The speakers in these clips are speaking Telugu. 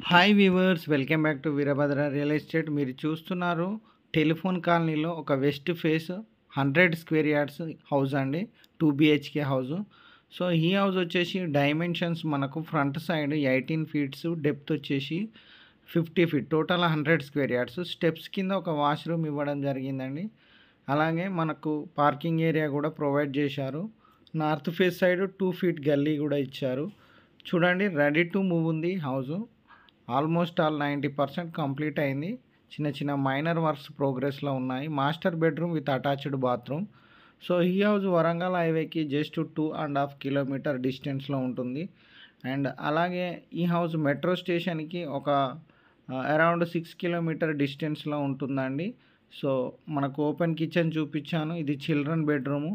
Hi weavers, welcome back to Veerabhadra real estate. మీరు చూస్తున్నారు టెలిఫోన్ కాలనీలో ఒక west face 100 square yards house అండి. 2 బిహెచ్కే హౌస్. సో ఈ హౌస్ వచ్చేసి డైమెన్షన్స్ మనకు ఫ్రంట్ సైడ్ 18 ఫీట్స్, డెప్త్ వచ్చేసి 50 feet, total 100 square yards. Steps కింద ఒక వాష్రూమ్ ఇవ్వడం జరిగిందండి. అలాగే మనకు పార్కింగ్ ఏరియా కూడా ప్రొవైడ్ చేశారు. నార్త్ ఫేస్ సైడ్ 2 ఫీట్ గల్లీ కూడా ఇచ్చారు. చూడండి, రెడీ టు మూవ్ ఉంది హౌస్. ఆల్మోస్ట్ ఆల్ 90% కంప్లీట్ అయింది. చిన్న చిన్న మైనర్ వర్క్స్ ప్రోగ్రెస్లో ఉన్నాయి. Master bedroom with attached bathroom. So ఈ హౌస్ వరంగల్ హైవేకి జస్ట్ 2.5 కిలోమీటర్ డిస్టెన్స్లో ఉంటుంది. అండ్ అలాగే ఈ హౌస్ మెట్రో స్టేషన్కి ఒక అరౌండ్ 6 కిలోమీటర్ డిస్టెన్స్లో ఉంటుందండి. సో మనకు ఓపెన్ కిచెన్ చూపించాను. ఇది children bedroom.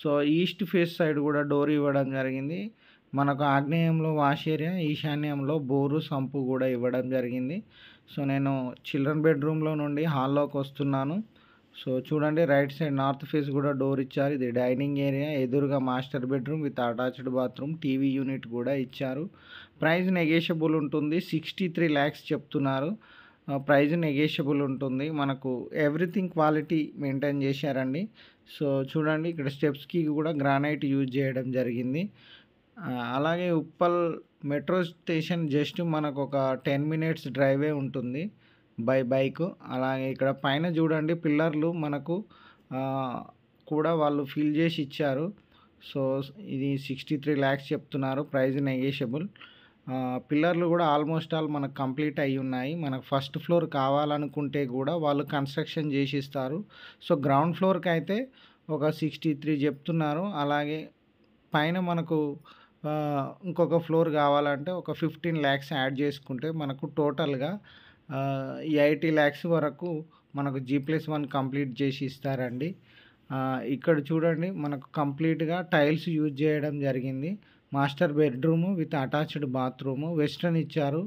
So east face side కూడా డోర్ ఇవ్వడం జరిగింది. మనకు ఆగ్నేయంలో వాష్ ఏరియా, ఈశాన్యంలో బోరు, సంపు కూడా ఇవ్వడం జరిగింది. సో నేను చిల్డ్రన్ బెడ్రూమ్లో నుండి హాల్లోకి వస్తున్నాను. సో చూడండి, రైట్ సైడ్ నార్త్ ఫేస్ కూడా డోర్ ఇచ్చారు. ఇది డైనింగ్ ఏరియా, ఎదురుగా master bedroom with attached bathroom, TV unit కూడా ఇచ్చారు. ప్రైస్ నెగోషియబుల్ ఉంటుంది. 63 lakhs చెప్తున్నారు. ప్రైస్ నెగోషియబుల్ ఉంటుంది. మనకు ఎవ్రీథింగ్ క్వాలిటీ మెయింటైన్ చేశారండి. సో చూడండి, ఇక్కడ స్టెప్స్కి కూడా గ్రానైట్ యూజ్ చేయడం జరిగింది. అలాగే ఉప్పల్ మెట్రో స్టేషన్ జస్ట్ మనకు ఒక 10 minutes డ్రైవే ఉంటుంది బై బైక్. అలాగే ఇక్కడ పైన చూడండి, పిల్లర్లు మనకు కూడా వాళ్ళు ఫిల్ చేసి ఇచ్చారు. సో ఇది 63 lakhs చెప్తున్నారు. Price negotiable. పిల్లర్లు కూడా ఆల్మోస్ట్ ఆల్ మనకు కంప్లీట్ అయ్యి ఉన్నాయి. మనకు ఫస్ట్ ఫ్లోర్ కావాలనుకుంటే కూడా వాళ్ళు కన్స్ట్రక్షన్ చేసి ఇస్తారు. సో గ్రౌండ్ ఫ్లోర్కి అయితే ఒక 63 చెప్తున్నారు. అలాగే పైన మనకు ఇంకొక ఫ్లోర్ కావాలంటే ఒక 15 lakhs యాడ్ చేసుకుంటే మనకు టోటల్గా 80 lakhs వరకు మనకు G+1 కంప్లీట్ చేసి ఇస్తారండి. ఇక్కడ చూడండి, మనకు కంప్లీట్గా టైల్స్ యూజ్ చేయడం జరిగింది. Master bedroom with attached bathroom, western ఇచ్చారు.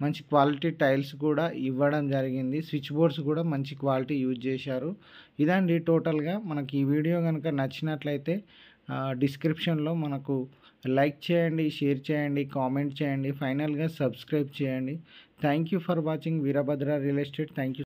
మంచి క్వాలిటీ టైల్స్ కూడా ఇవ్వడం జరిగింది. స్విచ్ బోర్డ్స్ కూడా మంచి క్వాలిటీ యూజ్ చేశారు. ఇదండి టోటల్గా. మనకి ఈ వీడియో కనుక నచ్చినట్లయితే డిస్క్రిప్షన్లో మనకు లైక్ చేయండి, షేర్ చేయండి, కామెంట్ చేయండి, ఫైనల్గా సబ్స్క్రైబ్ చేయండి. Thank you for watching Veerabhadra real estate. Thank you.